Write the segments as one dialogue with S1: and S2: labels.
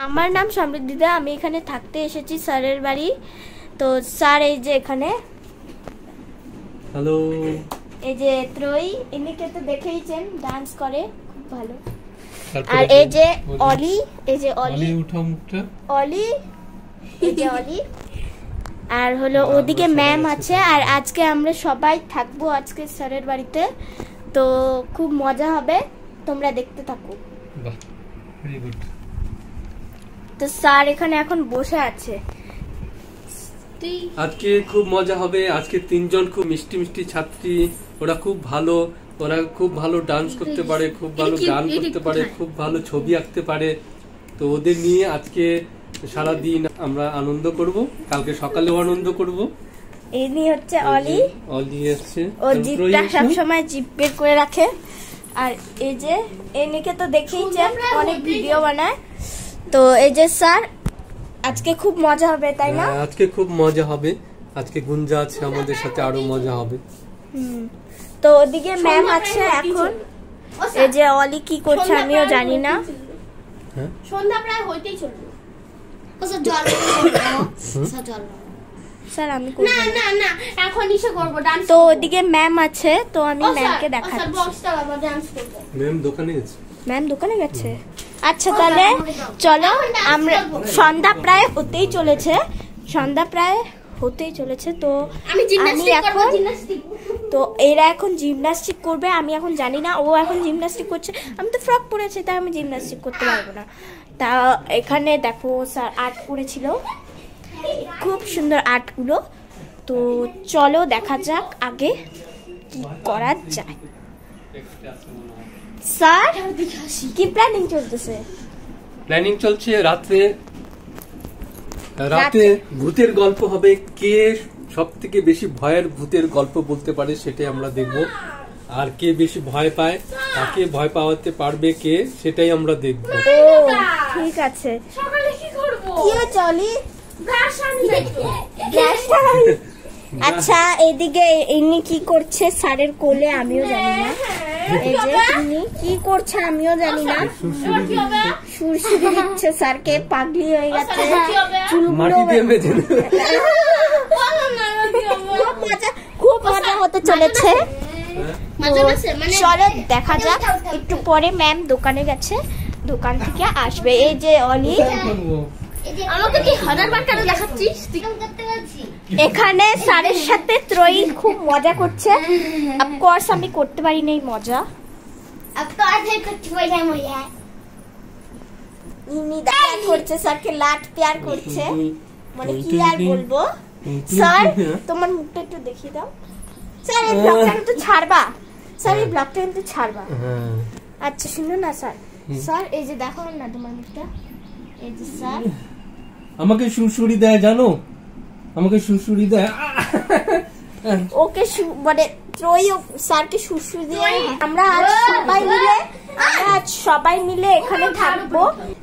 S1: আমার নাম সমৃদ্ধিদা, আমি এখানে থাকতে এসেছি স্যারের বাড়ি। তো স্যার এই যে এখানে,
S2: হ্যালো,
S1: এই যে ত্রয়ী, ইনিকে তো দেখেইছেন, ডান্স করে খুব ভালো। আর এই যে অলি, এই যে অলি,
S2: উঠাও মুখটা,
S1: অলি, এই যে অলি। আর হলো ওদিকে ম্যাম আছে। আর আজকে আমরা সবাই থাকবো আজকে স্যারের বাড়িতে, তো খুব মজা হবে, তোমরা দেখতে থাকো।
S2: বাহ, ভেরি গুড।
S1: তো স্যার এখানে এখন বসে আছে।
S2: আজকে খুব মজা হবে। আজকে তিনজন খুব মিষ্টি মিষ্টি ছাত্রী, ওরা খুব ভালো, ওরা খুব ভালো ডান্স করতে পারে, খুব ভালো গান করতে পারে, খুব ভালো ছবি আঁকতে পারে। তো ওদের নিয়ে আজকে সারা দিন আমরা আনন্দ করব, কালকে সকালেও আনন্দ করব।
S1: ইনি হচ্ছে অলি,
S2: অলি আসছে,
S1: ও জিপটা সব সময় জিপ বের করে রাখে। আর এই যে এনিকে তো দেখেইছেন, অনেক ভিডিও বানায়। তো এই যে স্যার, আজকে খুব মজা হবে, তাই না?
S2: আজকে খুব মজা হবে। আজকে গুঞ্জা আছে আমাদের সাথে, আরো মজা হবে।
S1: তো ওদিকে ম্যাম আছে এখন। এই যে অলি কি করছে আমিও জানি না।
S3: সন্ধ্যা প্রায় হইতেই চলবে।
S1: স্যার আমি করব
S3: না না না, এখন ইসে করব, ডান্স।
S1: তো ওদিকে ম্যাম আছে, তো আমি ম্যামকে দেখাচ্ছি।
S3: স্যার বক্সটা বাবা ডান্স করবে।
S2: ম্যাম দোকানে গেছে।
S1: ম্যাম দোকানে গেছে। আচ্ছা তাহলে চলো, আমরা সন্ধ্যা প্রায় হতেই চলেছে, সন্ধ্যা প্রায় হতেই চলেছে। তো
S3: আমি জিমন্যাস্টিক করব,
S1: এখন
S3: জিমন্যাস্টিক।
S1: তো এরা এখন জিমন্যাস্টিক করবে, আমি এখন জানি না। ও এখন জিমন্যাস্টিক করছে, আমি তো ফ্রক পরেছি, তাই আমি জিমন্যাস্টিক করতে পারবো না। তা এখানে দেখো স্যার আর্ট করেছিল, খুব সুন্দর আর্টগুলো। তো চলো দেখা যাক আগে কি করা যায়। স্যার কি প্ল্যানিং চলতেছে?
S2: প্ল্যানিং চলছে, রাতে ভূতের গল্প হবে। কে সব থেকে বেশি ভয়ের ভূতের গল্প বলতে পারে সেটাই আমরা দেখব। আর কে বেশি ভয় পায়, তাকে ভয় পাওয়াতে পারবে কে, সেটাই আমরা দেখব।
S1: ঠিক আছে।
S3: সকালে কি করব?
S1: কি চলি
S3: গ্লাস আনি নাকি?
S1: আচ্ছা এদিকে ইনি কি করছে স্যারের কোলে, আমিও জানি না। এই যে ইনি কি করছে আমিও জানি না। সুরসুরি দিচ্ছে স্যারকে, পাগলি হয়ে গেছে, চুলগুলো খুব মজা হতে চলেছে। চলো দেখা যাক। একটু পরে ম্যাম দোকানে গেছে, দোকান থেকে আসবে। এই যে অলি,
S3: আমাকে কি হাজার বার কেন দেখাচ্ছিস?
S1: এখানে স্যারের সাথে ত্রয়ী খুব মজা করছে। অফকোর্স আমি করতে পারি না এই মজা। ইনি প্যার করছে স্যারকে, লাট প্যার করছে, মানে কি আর বলবো। স্যার তোমার মুখটা একটু দেখিয়ে দাও। স্যার এই ব্লগটা কিন্তু ছাড়বা, স্যার এই ব্লগটা কিন্তু ছাড়বা। আচ্ছা শুনো না স্যার, স্যার এই যে দেখো না তোমার মুখটা, এই যে স্যার
S2: আমাকে সুরসুরি দেয়, জানো, আমাকে সুরসুরি দেয়।
S1: ওকে মানে ত্রয়ী স্যারকে সুরসুরি দিয়ে আমরা আজ সবাই মিলে এখানে থাকবো।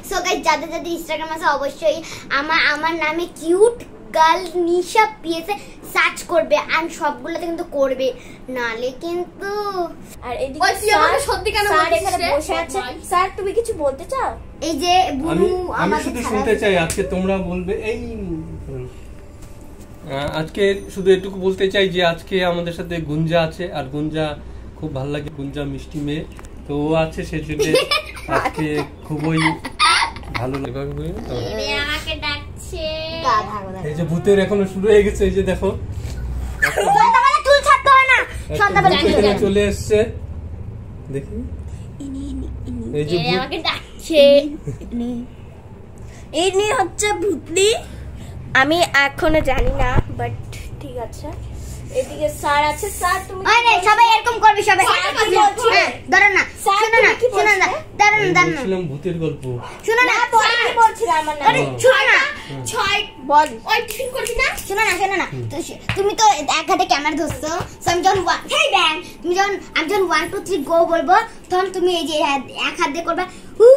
S4: সো গাইস, যাদের যাদের ইনস্টাগ্রাম আছে অবশ্যই আমার নামে কিউট গার্ল নিশা পিএসএ সার্চ করবে, আর সবগুলোতে কিন্তু করবে, নালে কিন্তু।
S1: আর এদিকে স্যার সত্যি কেন স্যার এখানে বসে আছে। স্যার তুমি কিছু বলতে চাও?
S4: এই যে
S2: আমি শুধু শুনতে চাই, আজকে তোমরা বলবে। এই আজকে শুধু এটুকু বলতে চাই যে আজকে আমাদের সাথে গুঞ্জা আছে, আর গুঞ্জা খুব ভালো লাগে, গুঞ্জা মিষ্টি মেয়ে, তো ও আছে, সেজন্য আজকে খুবই ভালো লাগে।
S4: আমাকে ডাকছে,
S2: এই যে ভূতের এখনো শুরু হয়ে গেছে, এই যে দেখো
S4: চুল ছাড়তে হয় না, সন্ধ্যাবেলা
S2: চলে এসছে, দেখি এই যে
S4: আমাকে ডাকছে।
S1: ইনি হচ্ছে ভূতনি, আমি এখনো জানি না, বাট ঠিক আছে। এদিকে স্যার আছে। স্যার তুমি
S4: সবাই এরকম করবে, সবাই দাঁড়ান না, শোনো না, দাঁড়ান
S2: ভূতের গল্প
S4: শোনো না,
S1: কি বলছিলাম আমার না,
S4: শোনো না,
S1: ছয় বল
S4: ওই টিফিন করবি না, শোনো না, তুমি তো এক হাতে ক্যামেরা ধরছো, আমি যখন আমি যখন 1 2 3 গো বলবো, তখন তুমি এই যে এক হাত দিয়ে করবা হু,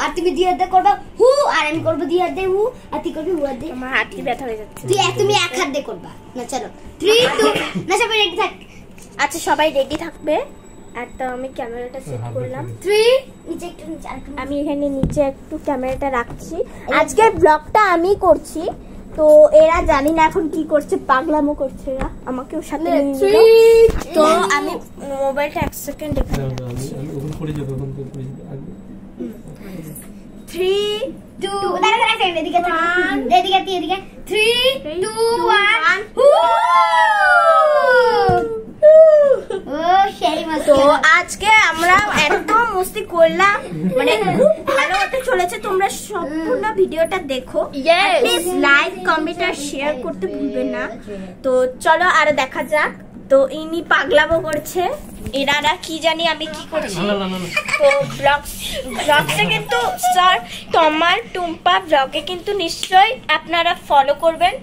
S4: আর তুমি 2 হাত দিয়ে করবা হু, আর আমি করবো 2 হাত দিয়ে হু, আর তুই করবি হু হাত দিয়ে।
S1: আমার হাত কি ব্যথা হয়ে যাচ্ছে।
S4: তুমি এক হাত দিয়ে করবা না। চলো 3 2 না, সবাই রেডি থাক।
S1: আচ্ছা সবাই রেডি থাকবে। আর তো আমি ক্যামেরাটা সেট করলাম।
S4: 3 নিচে একটু নিচে আর
S1: আমি এখানে নিচে একটু ক্যামেরাটা রাখছি। আজকের ব্লগটা আমি করছি, তো এরা জানি না এখন কি করছে, পাগলামো করছে এরা, আমাকেও সাথে নিয়ে নিল। তো আমি মোবাইলটা 1 সেকেন্ড এখানে রাখছি।
S2: আমি ওখানে পড়ে যাব, ওখানে পড়ে যাব।
S1: 3
S4: 2 দাঁড়া এদিকে 3 2 1 ও সেই মতো।
S1: তো আজকে আমরা এত মস্তি করলাম, মানে খুব ভালো হতে চলেছে। তোমরা সম্পূর্ণ ভিডিওটা দেখো, প্লিজ লাইক কমেন্ট আর শেয়ার করতে ভুলবেন না। তো চলো আর দেখা যাক। তো ইনি পাগলামো করছে, এনারা কি জানি আমি কি করছি। তো ব্লগটা কিন্তু স্যার টমার টুম্পা ব্লগে কিন্তু নিশ্চয়ই আপনারা ফলো করবেন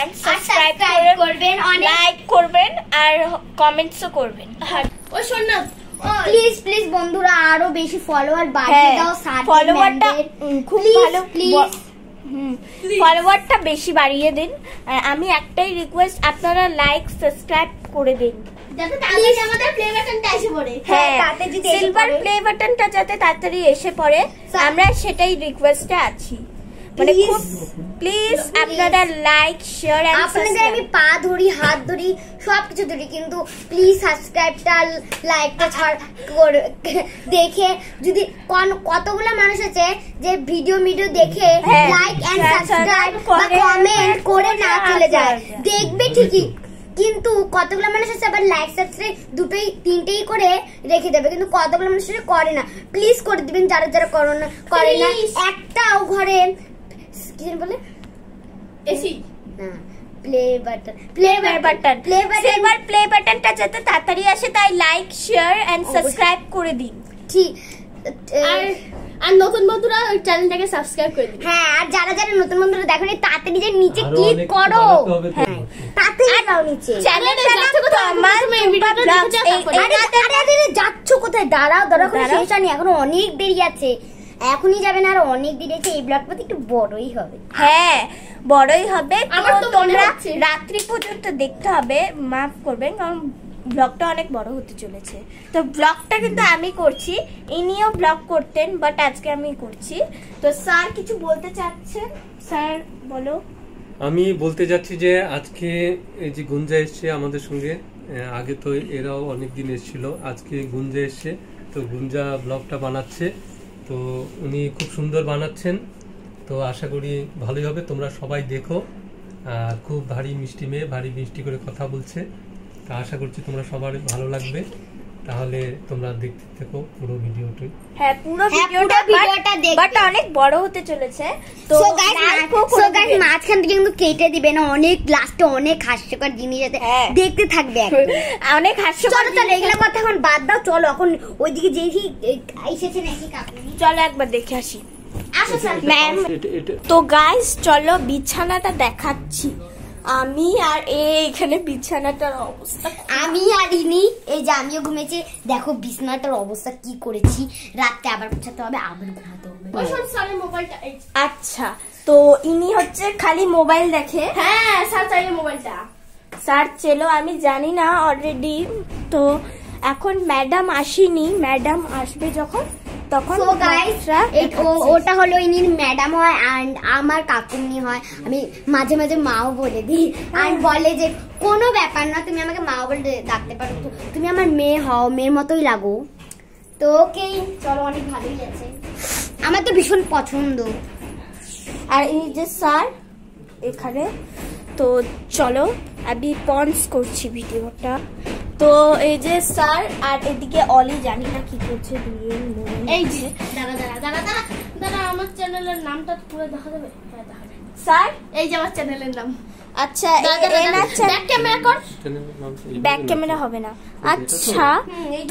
S1: এন্ড সাবস্ক্রাইব করবেন, লাইক করবেন আর কমেন্টসও করবেন।
S3: ও শোন না,
S4: প্লিজ বন্ধুরা আরো বেশি ফলোয়ার বাড়িয়ে দাও।
S1: ফলোয়ারটা খুব ভালো,
S4: প্লিজ
S1: ফলোয়ারটা বেশি বাড়িয়ে দিন। আমি একটাই রিকোয়েস্ট, আপনারা লাইক সাবস্ক্রাইব করে দিন
S3: যাতে তাড়াতাড়ি আমাদের প্লে বাটনটা এসে পড়ে।
S1: হ্যাঁ,
S4: তাতে যদি
S1: সিলভার প্লে বাটনটা যাতে তাড়াতাড়ি এসে পড়ে, আমরা সেটাই রিকোয়েস্টে আছি। মানে খুব প্লিজ আপনারা লাইক শেয়ার এন্ড
S4: আপনাদের আমি পা ধরি, হাত ধরি, সবকিছু ধরি, কিন্তু প্লিজ সাবস্ক্রাইবটা লাইকটা দেখে যদি কতগুলো মানুষ আছে যে ভিডিও দেখে লাইক এন্ড সাবস্ক্রাইব বা কমেন্ট করে না চলে যায়, দেখবে ঠিকই, কিন্তু কতগুলো মানুষ আছে আবার লাইক সাবস্ক্রাইব দুটোই তিনটেই করে রেখে দেবে, কিন্তু কতগুলো মানুষ করে না। প্লিজ করে দিবেন যারা যারা করে না। একটাও ঘরে কি বলে
S3: এসি
S4: না, প্লে বাটন
S1: সিলভার প্লে বাটনটা যাতে তাড়াতাড়ি আসে, তাই লাইক শেয়ার এন্ড সাবস্ক্রাইব করে দিন।
S4: ঠিক।
S3: আর নতুন বন্ধুরা ওই চ্যানেলটাকে সাবস্ক্রাইব করে দিন।
S4: হ্যাঁ, আর যারা যারা নতুন বন্ধুরা দেখেনি তাড়াতাড়ি যে নিচে ক্লিক করো, তাড়াতাড়ি যাও নিচে।
S3: চ্যানেলে যাচ্ছ কোথায়? আমার ভিডিওটা দেখে
S4: যাচ্ছ কোথায়? দাঁড়াও শেষ হয়নি, এখনো অনেক দেরি আছে, এখনই যাবেন, আর অনেক দেরি আছে। এই ব্লগটা একটু বড়ই হবে।
S1: হ্যাঁ, বড়ই হবে।
S3: আমার তো মনে হচ্ছে
S1: রাত্রি পর্যন্ত দেখতে হবে, মাফ করবেন, কারণ ব্লগটা অনেক বড় হতে চলেছে। তো ব্লগটা কিন্তু আমি করছি, ইনিও ব্লগ করতেন, বাট আজকে আমি করছি। তো স্যার কিছু বলতে চাচ্ছেন? স্যার বলো।
S2: আমি বলতে যাচ্ছি যে আজকে এই যে গুঞ্জা এসছে আমাদের সঙ্গে, আগে তো এরাও অনেকদিন এসেছিল, আজকে গুঞ্জা এসছে, তো গুঞ্জা ব্লগটা বানাচ্ছে, তো উনি খুব সুন্দর বানাচ্ছেন, তো আশা করি ভালোই হবে। তোমরা সবাই দেখো, আর খুব ভারী মিষ্টি মেয়ে, ভারী মিষ্টি করে কথা বলছে, তা আশা করছি তোমরা সবার ভালো লাগবে। তাহলে তোমরা দেখতে থাকো পুরো ভিডিওটি।
S1: হ্যাঁ, পুরো ভিডিওটা দেখবে, বাট অনেক বড় হতে চলেছে। তো
S4: গাইস মাঝখান থেকে কিন্তু কেটে দিবেন, অনেক লাস্টে অনেক হাস্যকর জিনিস আছে, দেখতে থাকবে
S1: অনেক হাস্যকর।
S4: চলো এগুলা কথা এখন বাদ দাও, চলো এখন ওইদিকে যেই এসেছে নাকি কাকুনি,
S1: চলো একবার দেখে আসি।
S4: আসো স্যার।
S1: ম্যাম, তো গাইস চলো বিছানাটা দেখাচ্ছি। আমি আর এখানে বিছানাটার অবস্থা,
S4: আমি আর ইনি এই যে আমিও ঘুমেছি, দেখো বিছানাটার অবস্থা কি করেছি, রাতে আবার পোছাতে হবে, আবার ঘুমাতে হবে।
S3: ওই শোন স্যারের মোবাইলটা।
S1: আচ্ছা, তো ইনি হচ্ছে খালি মোবাইল দেখে।
S3: হ্যাঁ, স্যার চাইলে মোবাইলটা
S1: স্যার চেলো, আমি জানি না অলরেডি। তো এখন ম্যাডাম আসেনি, ম্যাডাম আসবে যখন তখন।
S4: সো গাইস ওটা হলো ইনি ম্যাডাম হয়, এন্ড আমার কাকুনি হয়। আমি মাঝে মাঝে মাও বলে দিই, আর বলে যে কোনো ব্যাপার না, তুমি আমাকে মাও বলে ডাকতে পারো, তুমি আমার মেয়ে হও, মেয়ের মতোই লাগো। তো ওকেই, চলো, অনেক ভালোই আছে, আমার তো ভীষণ পছন্দ।
S1: আর এই যে স্যার এখানে, তো চলো আমি পজ করছি ভিডিওটা। তো এই যে স্যার, আর এদিকে অলি জানি না কি করছে।
S3: এই যে দাঁড়া আমার চ্যানেলের নামটা পুরো দেখা যাবে? হ্যাঁ, দেখা যাবে।
S1: স্যার
S3: এই যে আমার চ্যানেলের নাম।
S1: আচ্ছা,
S3: ব্যাক ক্যামেরা কর।
S1: ব্যাক ক্যামেরা হবে না। আচ্ছা,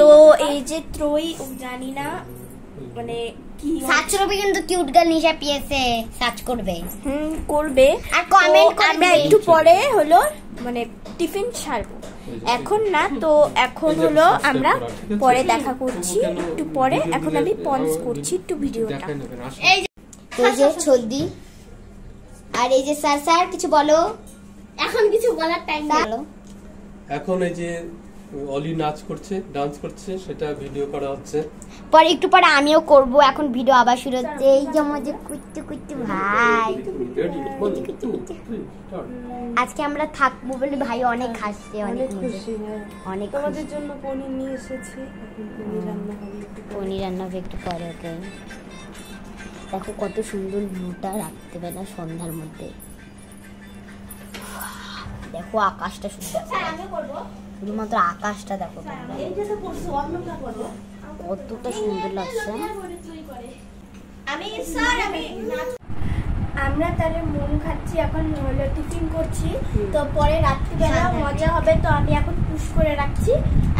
S1: তো এই যে ত্রয়ী, জানি না মানে কি
S4: সার্চ করবে, কিন্তু কিউট গার্ল নিশা পিএসএ সার্চ করবে।
S1: করবে,
S4: আর কমেন্ট করবে।
S1: আমরা একটু পরে হলো মানে টিফিন সারবো, এখন না। তো এখন হলো আমরা পরে দেখা করছি, একটু পরে। এখন আমি পজ করছি একটু ভিডিওটা।
S3: এই
S4: যে ছদ্দি, আর এই যে স্যার কিছু বলো।
S3: এখন কিছু বলার টাইম নেই।
S2: এখন এই যে অলি নাচ করছে, ডান্স করছে, সেটা ভিডিও করা হচ্ছে।
S4: পরে একটু পরে আমিও করব। এখন ভিডিও আবার শুরু হচ্ছে। এই যে মজা কুট্টু কুট্টু ভাই, আজকে আমরা থাকবো বলে ভাই অনেক হাসছে, অনেক খুশি। অনেক
S1: তোমাদের জন্য পনির নিয়ে এসেছি, পনির রান্না হবে।
S4: পনির রান্না হবে একটু পরে। ওকে দেখো কত সুন্দর ভিউটা রাত্রেবেলা সন্ধ্যার মধ্যে। দেখো আকাশটা সুন্দর, শুধুমাত্র আকাশটা দেখো কতটা সুন্দর লাগছে।
S1: আমরা তাহলে মন খাচ্ছি, এখন হলো টিফিন করছি, তো পরে রাত্রিবেলা মজা হবে। তো আমি এখন পুশ করে রাখছি,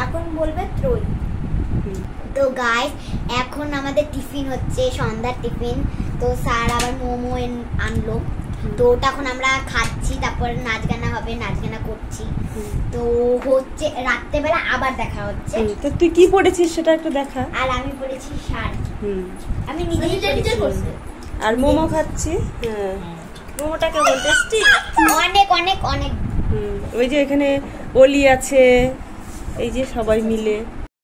S1: এখন বলবে ত্রয়ী।
S4: তো গাইস এখন আমাদের টিফিন হচ্ছে, সন্ধ্যার টিফিন। তো স্যার আবার মোমো আনলো, তো ওটা এখন আমরা খাচ্ছি। তারপর নাচ গানা হবে, নাচ গানা করছি। তো হচ্ছে রাত্রেবেলা আবার দেখা হচ্ছে।
S1: তো তুই কি পড়েছিস সেটা একটু দেখা।
S4: আর আমি পড়েছি শাড়ি, আমি নিজে করছি।
S1: আর মোমো খাচ্ছি। হ্যাঁ, মোমোটা কেমন টেস্টি?
S4: অনেক অনেক অনেক।
S1: ওই যে এখানে অলি আছে, এই যে সবাই মিলে।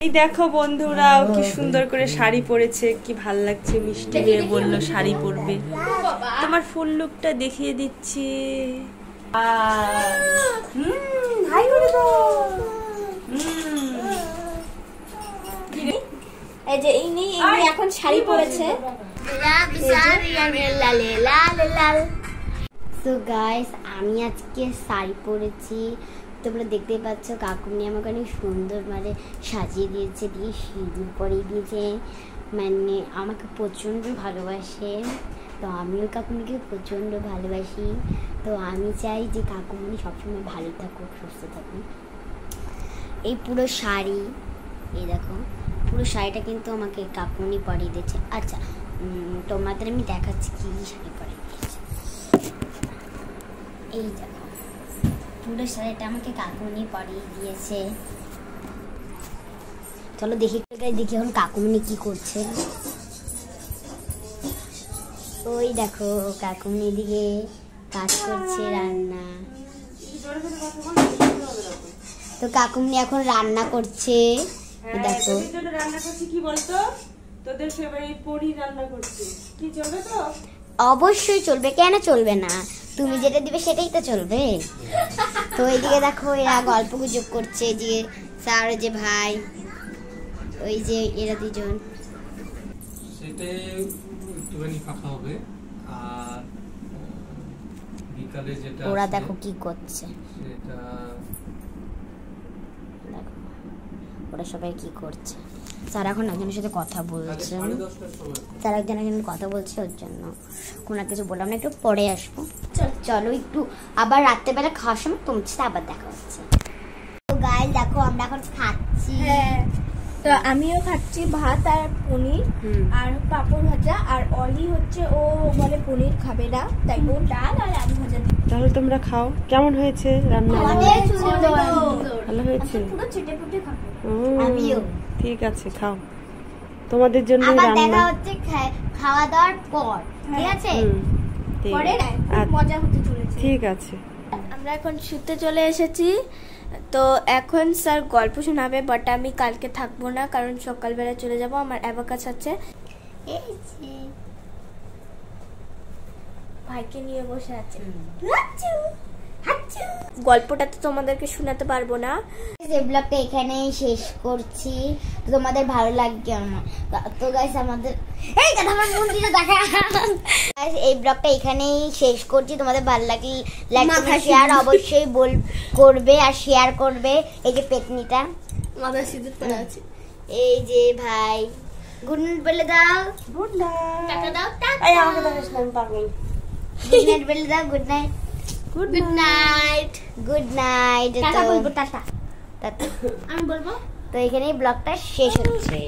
S1: এই দেখো বন্ধুরা, কি সুন্দর করে শাড়ি পরেছে, কি ভাল লাগছে। মিষ্টি মেয়ে বললো শাড়ি পরবে। তোমার ফুল লুকটা দেখিয়ে দিচ্ছি। হাই করে দাও। এই যে ইনি এখন শাড়ি পরেছে।
S4: তো গাইস আমি আজকে শাড়ি পরেছি, তোমরা দেখতে পাচ্ছ। কাকুনি আমাকে অনেক সুন্দর মানে সাজিয়ে দিয়েছে, দিয়ে সিঁদুর পরিয়ে দিয়েছে, মানে আমাকে প্রচণ্ড ভালোবাসে। তো আমিও কাকুনিকে প্রচণ্ড ভালোবাসি। তো আমি চাই যে কাকুমনি সবসময় ভালো থাকুক, সুস্থ থাকুক। এই পুরো শাড়ি, এই দেখো পুরো শাড়িটা কিন্তু আমাকে কাকুমনি পরিয়ে দিয়েছে। আচ্ছা তোমাদের আমি দেখাচ্ছি কি শাড়ি পরিয়ে দিয়েছে। এই দেখো পুরো শাড়িটা আমাকে কাকুমনি পরিয়ে দিয়েছে। চলো দেখি এখন কাকুমনি কি করছে। ওই দেখো কাকুমনি দিকে কাজ করছে, রান্না। তো কাকুমনি এখন রান্না করছে। দেখো
S1: রান্না করছি কি বলতো, তোদের ফেভারিট পনির রান্না করছি। কি চলবে তো?
S4: অবশ্যই চলবে, কেন চলবে না? তুমি যেটা দিবে সেটাই তো চলবে। তো এইদিকে দেখো এরা গল্প গুজব করছে, যে স্যার যে ভাই, ওই যে এরা দুজন।
S2: সেটা একটুখানি ফাঁকা হবে। আর বিকালে যেটা
S4: ওরা দেখো কি করছে,
S2: সেটা
S4: দেখো ওরা সবাই কি করছে। স্যার এখন একজনের সাথে কথা বলছেন, স্যার একজনের কথা বলছে, ওর জন্য কোনো কিছু বললাম না, একটু পরে আসবো। চলো একটু আবার রাত্রেবেলা খাওয়ার সময় তোমার সাথে আবার দেখা হচ্ছে। তো গাইস দেখো আমরা এখন খাচ্ছি।
S1: তো আমিও খাচ্ছি ভাত আর পনির আর পাপড় ভাজা। আর অলি হচ্ছে ও বলে পনির খাবে না, তাই ও ডাল আর আলু ভাজা। তাহলে তোমরা খাও, কেমন হয়েছে রান্না? ভালো হয়েছে,
S4: পুরো চেটে পুটে খাবো।
S1: আমিও। ঠিক আছে খাও, তোমাদের জন্য
S4: আবার
S1: রান্না।
S4: দেখা হচ্ছে খাওয়া দাওয়ার পর, ঠিক আছে?
S1: পরে মজা হতে চলেছে। ঠিক আছে, আমরা এখন শুতে চলে এসেছি। তো এখন স্যার গল্প শোনাবে, বাট আমি কালকে থাকবো না, কারণ সকালবেলা চলে যাব, আমার অ্যাবাকাস আছে। ভাইকে নিয়ে বসে আছে। গল্পটা তো তোমাদেরকে শোনাতে পারবো না।
S4: এই ব্লগটা এখানেই শেষ করছি। তোমাদের ভালো লাগবে আমার তো গাইস, আমাদের এই কথা আমার মন দিয়ে দেখা। গাইস এই ব্লগটা এখানেই শেষ করছি। তোমাদের ভালো লাগলে লাইক শেয়ার অবশ্যই করবে, আর শেয়ার করবে। এই যে পেতনিটা
S3: মাথায় সিঁদুর পড়া আছে,
S4: এই যে ভাই গুড নাইট বলে দাও।
S1: Good night.
S3: টাটা দাও, টাটা।
S1: এই আমাকে দেখিস না, আমি পাগল।
S4: গুড নাইট বলে দাও। Good night,
S3: good night,
S4: good night.
S3: Tata বলবো, টাটা।
S4: টাটা।
S3: আমি বলবো।
S4: তো এখানেই ব্লগটা শেষ হচ্ছে।